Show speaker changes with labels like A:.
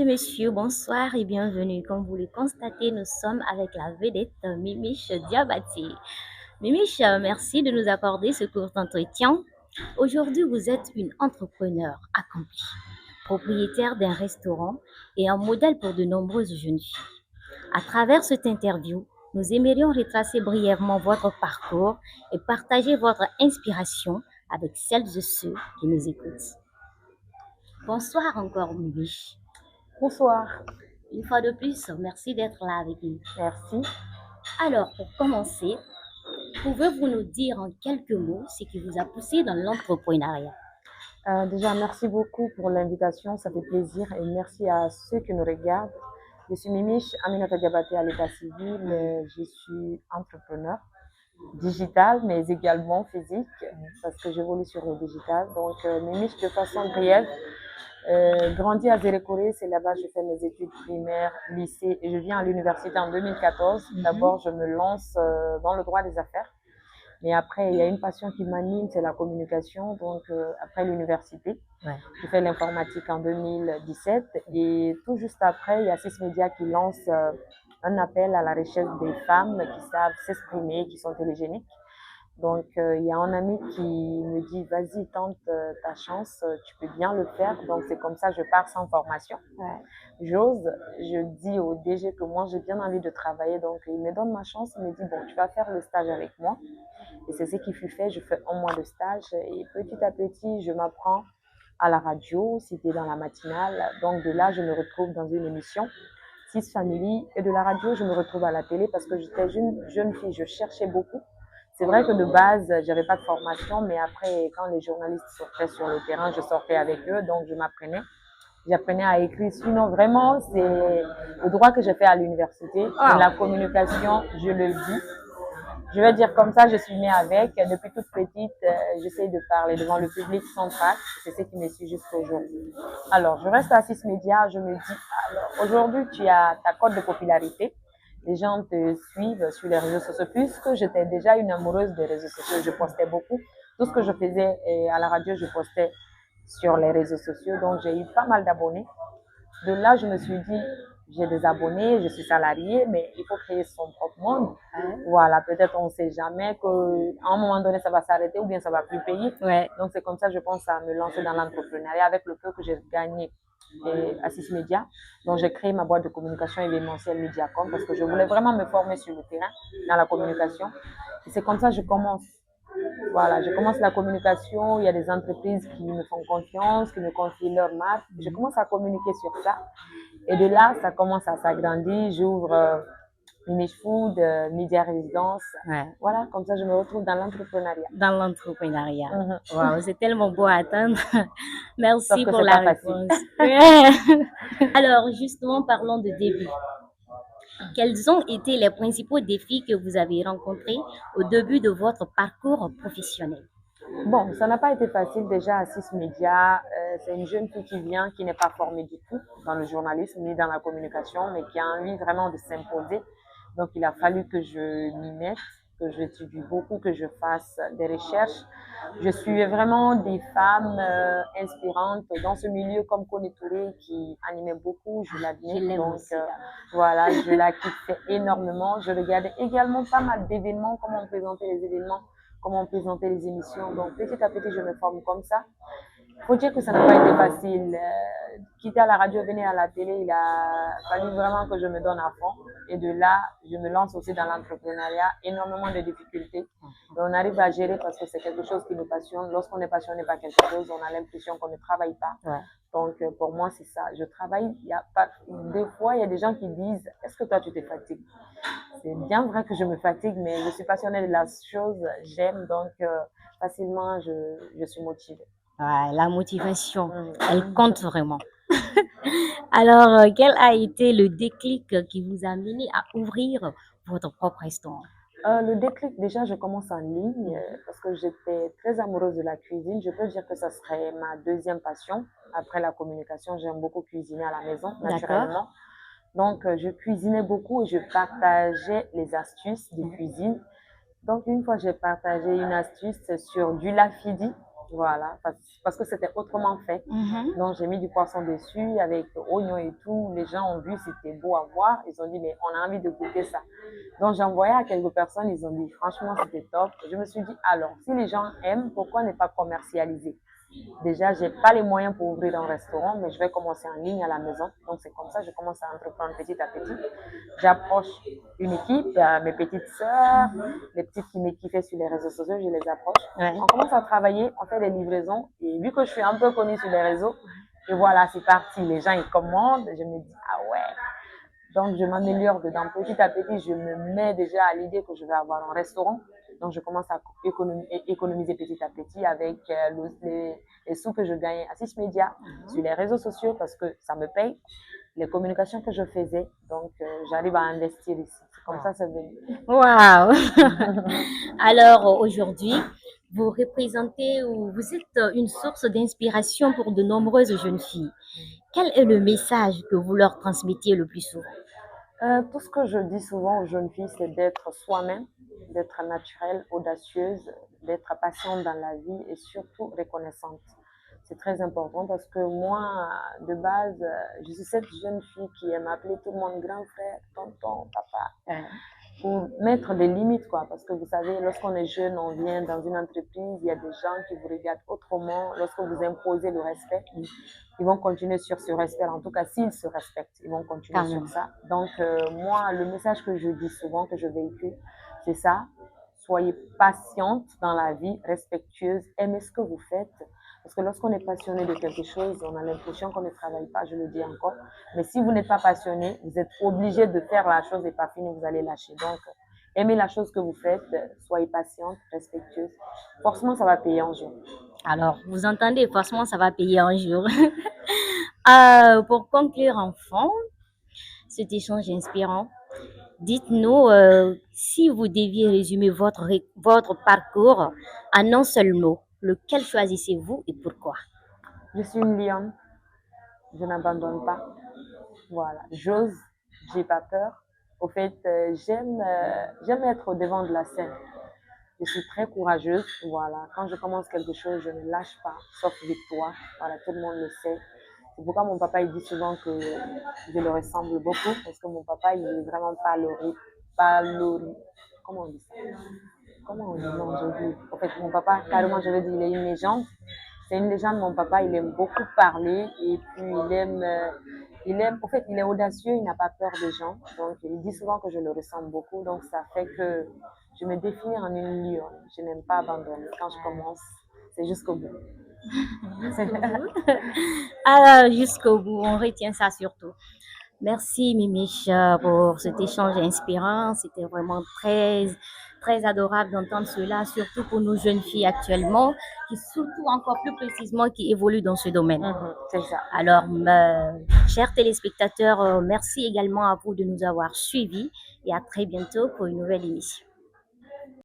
A: Messieurs, bonsoir et bienvenue. Comme vous le constatez, nous sommes avec la vedette Mimiche Diabaté. Mimiche, merci de nous accorder ce court entretien. Aujourd'hui, vous êtes une entrepreneur accomplie, propriétaire d'un restaurant et un modèle pour de nombreuses jeunes filles. À travers cette interview, nous aimerions retracer brièvement votre parcours et partager votre inspiration avec celles et ceux qui nous écoutent. Bonsoir encore, Mimiche.
B: Bonsoir,
A: Une fois de plus, merci d'être là avec nous.
B: merci.
A: Alors, pour commencer, pouvez-vous nous dire en quelques mots ce qui vous a poussé dans l'entrepreneuriat?
B: Déjà, merci beaucoup pour l'invitation, ça fait plaisir et merci à ceux qui nous regardent. Je suis Mimiche Aminata Diabaté à l'état civil, je suis entrepreneur digital mais également physique parce que j'évolue sur le digital. Donc, Mimiche de façon réelle, grandi à Zérékoré, c'est là-bas que je fais mes études primaires, lycée et je viens à l'université en 2014. D'abord, je me lance dans le droit des affaires. Mais après, il y a une passion qui m'anime, c'est la communication. Donc, après l'université,
A: Ouais.
B: j'ai fait l'informatique en 2017. Et tout juste après, il y a Six Médias qui lance un appel à la recherche des femmes qui savent s'exprimer, qui sont télégéniques. Donc, il y a un ami qui me dit, vas-y, tente ta chance, tu peux bien le faire. Donc, c'est comme ça, je pars sans formation.
A: Ouais.
B: J'ose, je dis au DG que moi, j'ai bien envie de travailler. Donc, il me donne ma chance, il me dit, bon, tu vas faire le stage avec moi. Et c'est ce qui fut fait. Je fais un mois de stage et petit à petit, je m'apprends à la radio, c'était dans la matinale. Donc, de là, je me retrouve dans une émission, Six Family. Et de la radio, je me retrouve à la télé parce que j'étais jeune fille, je cherchais beaucoup. C'est vrai que de base, j'avais pas de formation, mais après, quand les journalistes sortaient sur le terrain, je sortais avec eux, donc je m'apprenais. J'apprenais à écrire. Sinon, vraiment, c'est le droit que j'ai fait à l'université. Et la communication, je le dis. Je vais dire comme ça, je suis née avec. Depuis toute petite, j'essaie de parler devant le public sans trac. C'est ce qui me suit jusqu'à aujourd'hui. Alors, je reste à Six Médias. Je me dis, alors, aujourd'hui, tu as ta cote de popularité. Les gens te suivent sur les réseaux sociaux. Puisque j'étais déjà une amoureuse des réseaux sociaux, je postais beaucoup. Tout ce que je faisais à la radio, je postais sur les réseaux sociaux. Donc, j'ai eu pas mal d'abonnés. De là, je me suis dit, j'ai des abonnés, je suis salariée, mais il faut créer son propre monde. Voilà, peut-être on ne sait jamais qu'à un moment donné, ça va s'arrêter ou bien ça va plus payer.
A: Ouais.
B: Donc, c'est comme ça, je pense, à me lancer dans l'entrepreneuriat avec le peu que j'ai gagné à Six Médias. Donc, j'ai créé ma boîte de communication événementielle Mediacom parce que je voulais vraiment me former sur le terrain dans la communication. Et c'est comme ça que je commence. Voilà, je commence la communication, il y a des entreprises qui me font confiance, qui me confient leur marque. Je commence à communiquer sur ça. Et de là, ça commence à s'agrandir. J'ouvre Image Food, Media Résidence.
A: Ouais.
B: Voilà, comme ça, je me retrouve dans l'entrepreneuriat.
A: Dans l'entrepreneuriat.
B: Mhm.
A: Wow, c'est tellement beau à attendre.
B: Sauf
A: Merci
B: que
A: pour
B: c'est
A: la
B: pas facile.
A: réponse. Ouais. Alors, justement, parlons de début. Quels ont été les principaux défis que vous avez rencontrés au début de votre parcours professionnel?
B: Bon, ça n'a pas été facile déjà à Six Médias. C'est une jeune fille qui vient, qui n'est pas formée du tout dans le journalisme ni dans la communication, mais qui a envie vraiment de s'imposer. Donc, il a fallu que je m'y mette, que j'étudie beaucoup, que je fasse des recherches. Je suis vraiment des femmes inspirantes dans ce milieu comme Kone Touré qui animait beaucoup, je
A: Je
B: l'admire.
A: l'aime
B: Donc,
A: aussi.
B: voilà, je la kiffais énormément. Je regardais également pas mal d'événements, comment on présentait les événements, comment on présentait les émissions. Donc, petit à petit, je me forme comme ça. Faut dire que ça n'a pas été facile. Quitter à la radio, venir à la télé, il a fallu vraiment que je me donne à fond. Et de là, je me lance aussi dans l'entrepreneuriat. Énormément de difficultés. Et on arrive à gérer parce que c'est quelque chose qui nous passionne. Lorsqu'on est passionné par quelque chose, on a l'impression qu'on ne travaille pas.
A: Ouais.
B: Donc, pour moi, c'est ça. Je travaille. Il y a pas... Des fois, il y a des gens qui disent, est-ce que toi, tu te fatigues? C'est bien vrai que je me fatigue, mais je suis passionnée de la chose. J'aime, donc facilement, je suis motivée.
A: Ouais, la motivation, elle compte vraiment. Alors, quel a été le déclic qui vous a mené à ouvrir votre propre restaurant?
B: Le déclic, déjà, je commence en ligne parce que j'étais très amoureuse de la cuisine. Je peux dire que ça serait ma deuxième passion. Après la communication, j'aime beaucoup cuisiner à la maison, naturellement. Donc, je cuisinais beaucoup et je partageais les astuces de cuisine. Donc, une fois, j'ai partagé une astuce sur du lafidi. Voilà, parce que c'était autrement fait.
A: Mhm.
B: Donc, j'ai mis du poisson dessus avec oignons et tout. Les gens ont vu, c'était beau à voir. Ils ont dit, mais on a envie de goûter ça. Donc, j'ai envoyé à quelques personnes. Ils ont dit, franchement, c'était top. Je me suis dit, alors, si les gens aiment, pourquoi ne pas commercialiser? Déjà, j'ai pas les moyens pour ouvrir un restaurant, mais je vais commencer en ligne à la maison. Donc, c'est comme ça que je commence à entreprendre petit à petit. J'approche une équipe, mes petites sœurs, les petites qui me kiffaient sur les réseaux sociaux, je les approche.
A: Ouais.
B: On commence à travailler, on fait des livraisons. Et vu que je suis un peu connue sur les réseaux, et voilà, c'est parti. Les gens, ils commandent. Je me dis, ah ouais. Donc, je m'améliore dedans. Petit à petit, je me mets déjà à l'idée que je vais avoir un restaurant. Donc, je commence à économiser petit à petit avec les sous que je gagnais à Six Media sur les réseaux sociaux parce que ça me paye. Les communications que je faisais, donc j'arrive à investir ici. C'est comme ça, c'est venu.
A: Waouh! Alors aujourd'hui, vous représentez ou vous êtes une source d'inspiration pour de nombreuses jeunes filles. Quel est le message que vous leur transmettez le plus souvent?
B: Tout ce que je dis souvent aux jeunes filles, c'est d'être soi-même, d'être naturelle, audacieuse, d'être patiente dans la vie et surtout reconnaissante. C'est très important parce que moi, de base, je suis cette jeune fille qui aime appeler tout le monde grand frère, tonton, papa, pour mettre des limites, quoi. Parce que vous savez, lorsqu'on est jeune, on vient dans une entreprise, il y a des gens qui vous regardent autrement. Lorsque vous imposez le respect, ils vont continuer sur ce respect. En tout cas, s'ils se respectent, ils vont continuer
A: Quand
B: sur
A: même.
B: ça. Donc, moi, le message que je dis souvent, que je véhicule, c'est ça. Soyez patiente dans la vie, respectueuse, aimez ce que vous faites. Parce que lorsqu'on est passionné de quelque chose, on a l'impression qu'on ne travaille pas, je le dis encore. Mais si vous n'êtes pas passionné, vous êtes obligé de faire la chose et pas fini, vous allez lâcher. Donc, aimez la chose que vous faites, soyez patiente, respectueuse. Forcément, ça va payer un jour.
A: Alors, vous entendez, forcément, ça va payer un jour. Pour conclure, enfant, cet échange inspirant, dites-nous si vous deviez résumer votre parcours en un seul mot, lequel choisissez-vous et pourquoi?
B: Je suis une lionne, je n'abandonne pas. Voilà, j'ose, j'ai pas peur. Au fait, j'aime être au devant de la scène. Je suis très courageuse. Voilà, quand je commence quelque chose, je ne lâche pas, sauf victoire. Voilà, tout le monde le sait. C'est pourquoi mon papa il dit souvent que je le ressemble beaucoup parce que mon papa il est vraiment palori, comment on dit ça? Comment on dit? Non, j'ai oublié. En fait, mon papa, carrément, je veux dire, il est une légende. C'est une légende, mon papa, il aime beaucoup parler et puis en fait, il est audacieux, il n'a pas peur des gens. Donc, il dit souvent que je le ressemble beaucoup. Donc, ça fait que je me définis en une lionne. Je n'aime pas abandonner. Quand je commence, c'est jusqu'au bout.
A: Alors, jusqu'au bout, on retient ça surtout. Merci Mimich pour cet échange inspirant. C'était vraiment très adorable d'entendre cela, surtout pour nos jeunes filles actuellement, qui surtout encore plus précisément qui évoluent dans ce domaine.
B: C'est ça.
A: Alors, chers téléspectateurs, merci également à vous de nous avoir suivis et à très bientôt pour une nouvelle émission.